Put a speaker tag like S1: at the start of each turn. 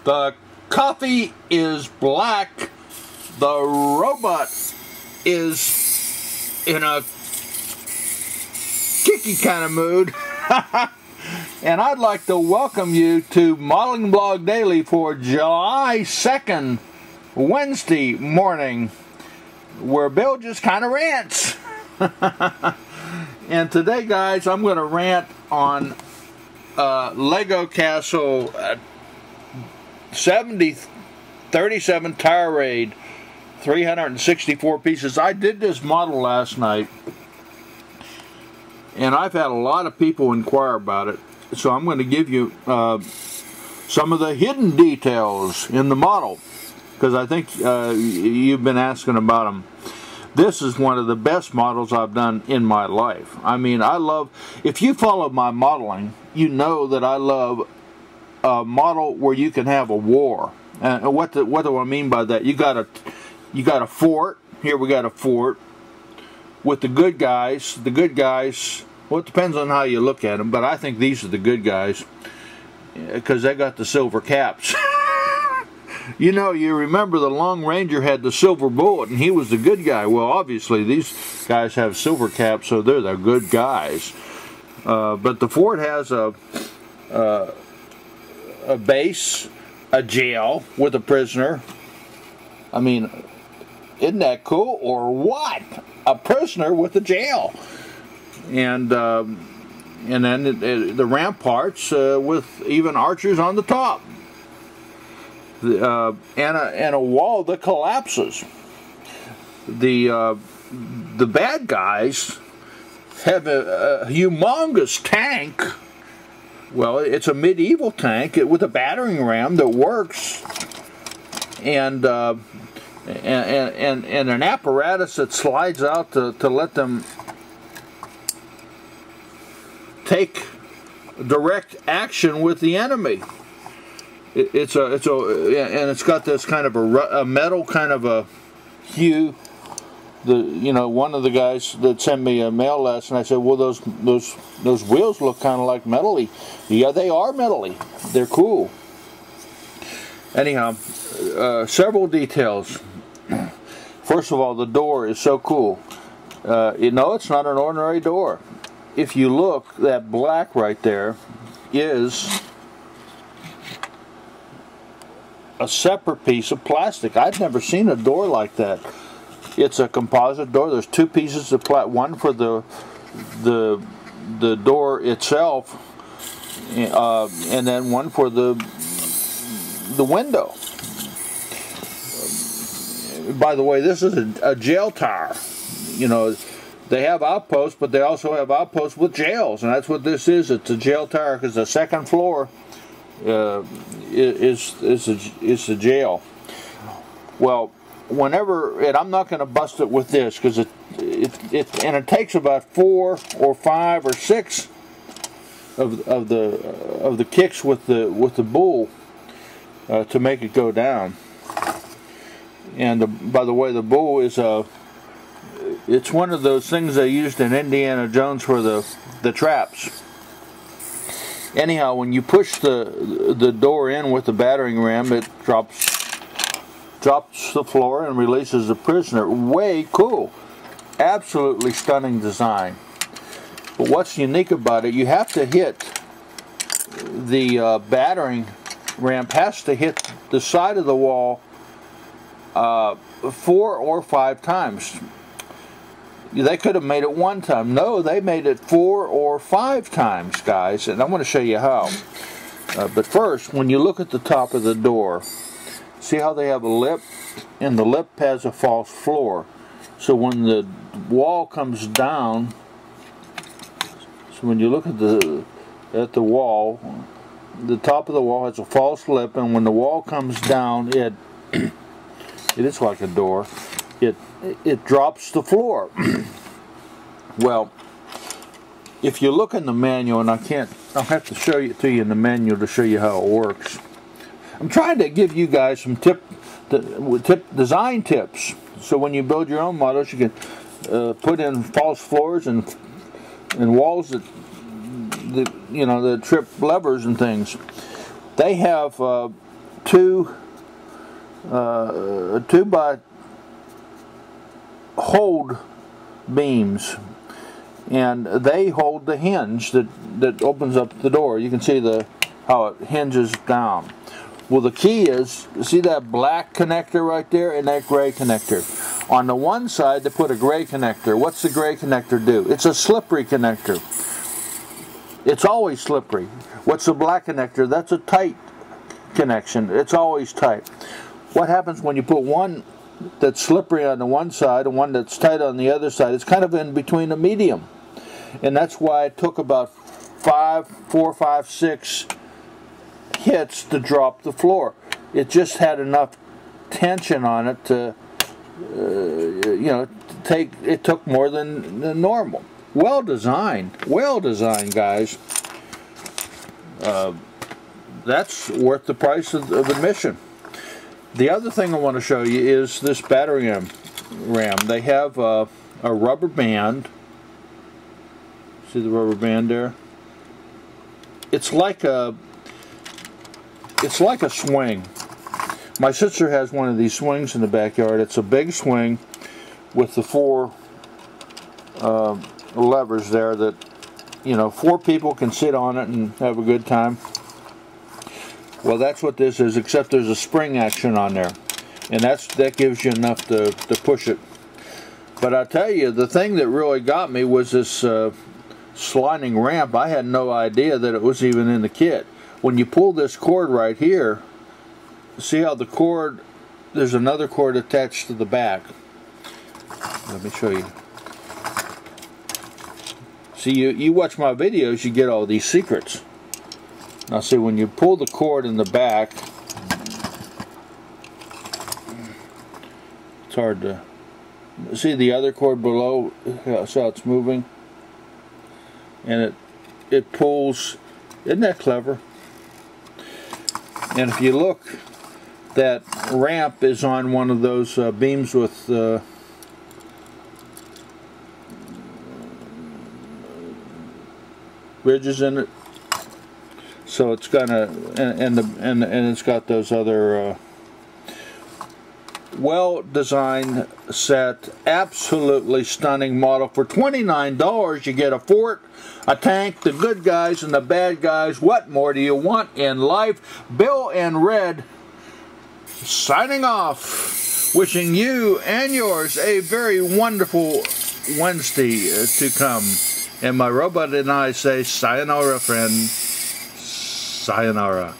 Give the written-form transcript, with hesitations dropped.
S1: The coffee is black. The robot is in a kicky kind of mood. And I'd like to welcome you to Modeling Blog Daily for July 2nd, Wednesday morning, where Bill just kind of rants. And today, guys, I'm going to rant on Lego Castle 37 Tire Raid, 364 pieces. I did this model last night, and I've had a lot of people inquire about it, so I'm going to give you some of the hidden details in the model, because I think you've been asking about them. This is one of the best models I've done in my life. I mean, I love, if you follow my modeling, you know that I love a model where you can have a war. And what do I mean by that? You got a fort. Here we got a fort with the good guys. The good guys, well, it depends on how you look at them, but I think these are the good guys because they got the silver caps. You know, you remember the Lone Ranger had the silver bullet, and he was the good guy. Well, obviously, these guys have silver caps, so they're the good guys. But the fort has a base, a jail with a prisoner. I mean, isn't that cool? Or what? A prisoner with a jail. And then the ramparts with even archers on the top. And a wall that collapses. The bad guys have a humongous tank. Well, it's a medieval tank with a battering ram that works, and an apparatus that slides out to let them take direct action with the enemy. And it's got this kind of a metal kind of a hue. One of the guys that sent me a mail last night, I said, well, those wheels look kind of like metally. Yeah, they are metally. They're cool. Anyhow, several details. First of all, the door is so cool. It's not an ordinary door. If you look, that black right there is a separate piece of plastic. I've never seen a door like that. It's a composite door. There's two pieces of plastic, one for the door itself, and then one for the window. By the way, this is a jail tower. They have outposts, but they also have outposts with jails, and that's what this is. It's a jail tower because the second floor is the jail. Well, and I'm not going to bust it with this because it takes about 4 or 5 or 6 of the kicks with the bull to make it go down. And by the way, the bull is it's one of those things they used in Indiana Jones for the traps. Anyhow, when you push the door in with the battering ram, it drops the floor and releases the prisoner. Way cool. Absolutely stunning design. But what's unique about it, you have to hit the battering ram has to hit the side of the wall 4 or 5 times. They could have made it 1 time. No, they made it 4 or 5 times, guys, and I'm going to show you how. But first, when you look at the top of the door, see how they have a lip? And the lip has a false floor. So when the wall comes down, so when you look at the wall, the top of the wall has a false lip, and when the wall comes down, it is like a door. It drops the floor. Well, if you look in the manual, and I'll have to show it to you in the manual to show you how it works. I'm trying to give you guys some design tips, so when you build your own models, you can put in false floors and walls that trip levers and things. They have two by hold beams, and they hold the hinge that opens up the door. You can see how it hinges down. Well, the key is, see that black connector right there and that gray connector. On the one side, they put a gray connector. What's the gray connector do? It's a slippery connector. It's always slippery. What's the black connector? That's a tight connection. It's always tight. What happens when you put one that's slippery on the one side and one that's tight on the other side? It's kind of in between a medium. And that's why it took about 4, 5, 6 hits to drop the floor. It just had enough tension on it to, it took more than normal. Well designed, guys. That's worth the price of admission. The other thing I want to show you is this battery RAM. They have a rubber band. See the rubber band there? It's like a swing. My sister has one of these swings in the backyard. It's a big swing with the 4 levers there that, 4 people can sit on it and have a good time. Well, that's what this is, except there's a spring action on there, and that gives you enough to push it. But I tell you, the thing that really got me was this sliding ramp. I had no idea that it was even in the kit. When you pull this cord right here, see how the cord, there's another cord attached to the back. Let me show you. See, you watch my videos, you get all these secrets. Now see, when you pull the cord in the back, it's hard to see the other cord below, so how it's moving, and it pulls. Isn't that clever? And if you look, that ramp is on one of those beams with ridges in it. So it's gonna, and it's got those other well-designed set, absolutely stunning model. For $29, you get a fort, a tank, the good guys and the bad guys. What more do you want in life? Bill and Red signing off, wishing you and yours a very wonderful Wednesday to come. And my robot and I say sayonara, friend. Sayonara.